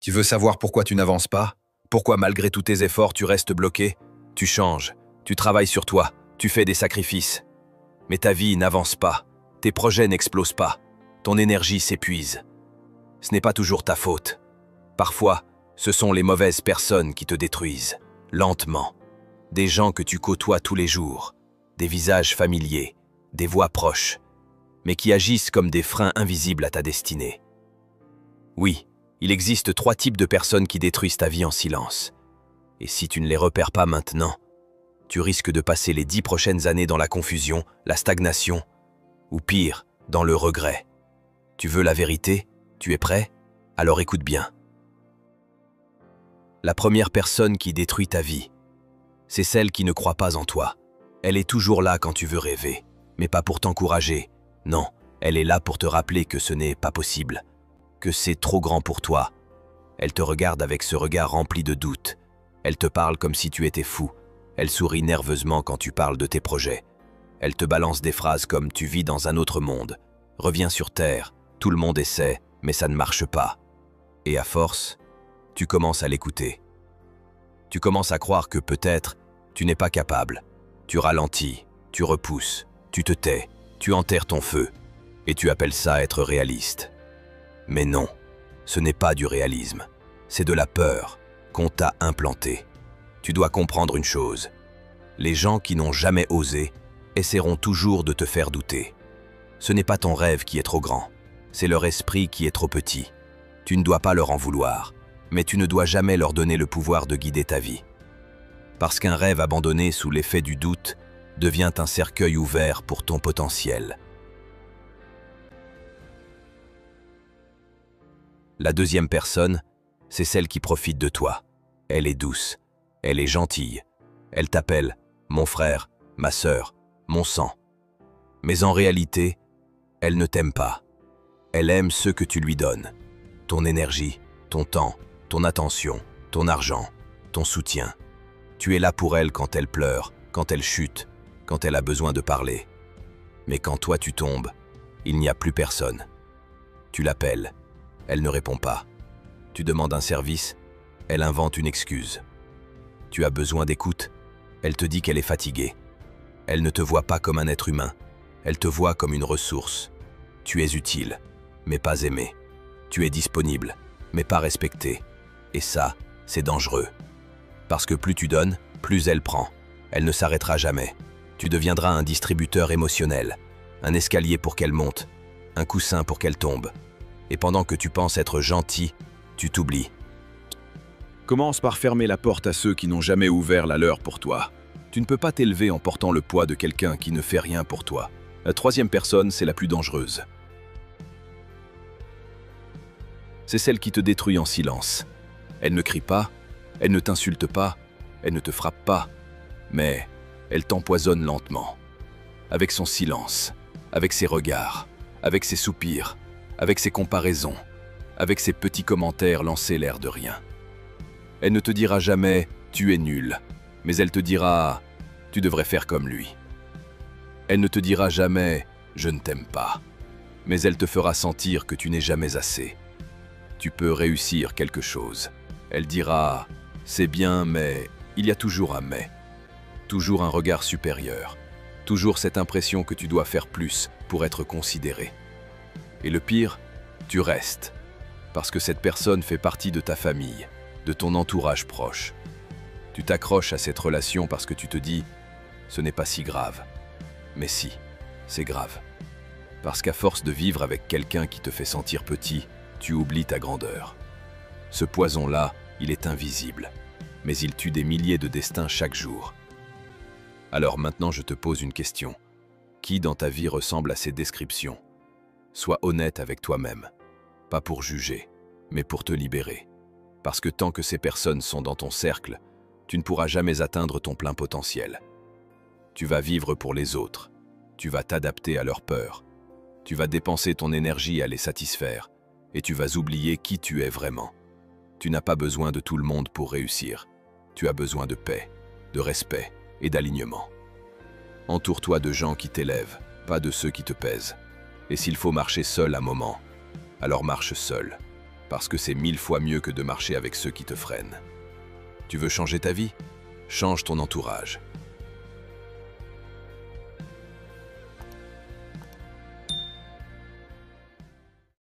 Tu veux savoir pourquoi tu n'avances pas? Pourquoi malgré tous tes efforts tu restes bloqué? Tu changes, tu travailles sur toi, tu fais des sacrifices. Mais ta vie n'avance pas, tes projets n'explosent pas, ton énergie s'épuise. Ce n'est pas toujours ta faute. Parfois, ce sont les mauvaises personnes qui te détruisent, lentement. Des gens que tu côtoies tous les jours, des visages familiers, des voix proches, mais qui agissent comme des freins invisibles à ta destinée. Oui, il existe 3 types de personnes qui détruisent ta vie en silence. Et si tu ne les repères pas maintenant, tu risques de passer les 10 prochaines années dans la confusion, la stagnation, ou pire, dans le regret. Tu veux la vérité? Tu es prêt? Alors écoute bien. La première personne qui détruit ta vie, c'est celle qui ne croit pas en toi. Elle est toujours là quand tu veux rêver, mais pas pour t'encourager. Non, elle est là pour te rappeler que ce n'est pas possible, que c'est trop grand pour toi. Elle te regarde avec ce regard rempli de doute. Elle te parle comme si tu étais fou. Elle sourit nerveusement quand tu parles de tes projets. Elle te balance des phrases comme « tu vis dans un autre monde »,« reviens sur Terre »,« tout le monde essaie, mais ça ne marche pas ». Et à force, tu commences à l'écouter. Tu commences à croire que peut-être tu n'es pas capable. Tu ralentis, tu repousses, tu te tais, tu enterres ton feu. Et tu appelles ça être réaliste. Mais non, ce n'est pas du réalisme. C'est de la peur qu'on t'a implantée. Tu dois comprendre une chose. Les gens qui n'ont jamais osé essaieront toujours de te faire douter. Ce n'est pas ton rêve qui est trop grand, c'est leur esprit qui est trop petit. Tu ne dois pas leur en vouloir, mais tu ne dois jamais leur donner le pouvoir de guider ta vie. Parce qu'un rêve abandonné sous l'effet du doute devient un cercueil ouvert pour ton potentiel. La deuxième personne, c'est celle qui profite de toi. Elle est douce, elle est gentille. Elle t'appelle « mon frère »,« ma sœur »,« mon sang ». Mais en réalité, elle ne t'aime pas. Elle aime ce que tu lui donnes. Ton énergie, ton temps, ton attention, ton argent, ton soutien. Tu es là pour elle quand elle pleure, quand elle chute, quand elle a besoin de parler. Mais quand toi tu tombes, il n'y a plus personne. Tu l'appelles, elle ne répond pas. Tu demandes un service, elle invente une excuse. Tu as besoin d'écoute, elle te dit qu'elle est fatiguée. Elle ne te voit pas comme un être humain, elle te voit comme une ressource. Tu es utile, mais pas aimé. Tu es disponible, mais pas respecté. Et ça, c'est dangereux. Parce que plus tu donnes, plus elle prend. Elle ne s'arrêtera jamais. Tu deviendras un distributeur émotionnel, un escalier pour qu'elle monte, un coussin pour qu'elle tombe. Et pendant que tu penses être gentil, tu t'oublies. Commence par fermer la porte à ceux qui n'ont jamais ouvert la leur pour toi. Tu ne peux pas t'élever en portant le poids de quelqu'un qui ne fait rien pour toi. La troisième personne, c'est la plus dangereuse. C'est celle qui te détruit en silence. Elle ne crie pas, elle ne t'insulte pas, elle ne te frappe pas, mais elle t'empoisonne lentement. Avec son silence, avec ses regards, avec ses soupirs, avec ses comparaisons, avec ses petits commentaires lancés l'air de rien. Elle ne te dira jamais « tu es nul », mais elle te dira « tu devrais faire comme lui ». Elle ne te dira jamais « je ne t'aime pas », mais elle te fera sentir que tu n'es jamais assez. Tu peux réussir quelque chose. Elle dira « c'est bien, mais il y a toujours un mais ». Toujours un regard supérieur. Toujours cette impression que tu dois faire plus pour être considéré. Et le pire, tu restes. Parce que cette personne fait partie de ta famille, de ton entourage proche. Tu t'accroches à cette relation parce que tu te dis « ce n'est pas si grave ». Mais si, c'est grave. Parce qu'à force de vivre avec quelqu'un qui te fait sentir petit, tu oublies ta grandeur. Ce poison-là, il est invisible, mais il tue des milliers de destins chaque jour. Alors maintenant je te pose une question. Qui dans ta vie ressemble à ces descriptions? Sois honnête avec toi-même. Pas pour juger, mais pour te libérer. Parce que tant que ces personnes sont dans ton cercle, tu ne pourras jamais atteindre ton plein potentiel. Tu vas vivre pour les autres. Tu vas t'adapter à leurs peurs. Tu vas dépenser ton énergie à les satisfaire. Et tu vas oublier qui tu es vraiment. Tu n'as pas besoin de tout le monde pour réussir. Tu as besoin de paix, de respect et d'alignement. Entoure-toi de gens qui t'élèvent, pas de ceux qui te pèsent. Et s'il faut marcher seul un moment, alors marche seul. parce que c'est 1000 fois mieux que de marcher avec ceux qui te freinent. Tu veux changer ta vie? Change ton entourage.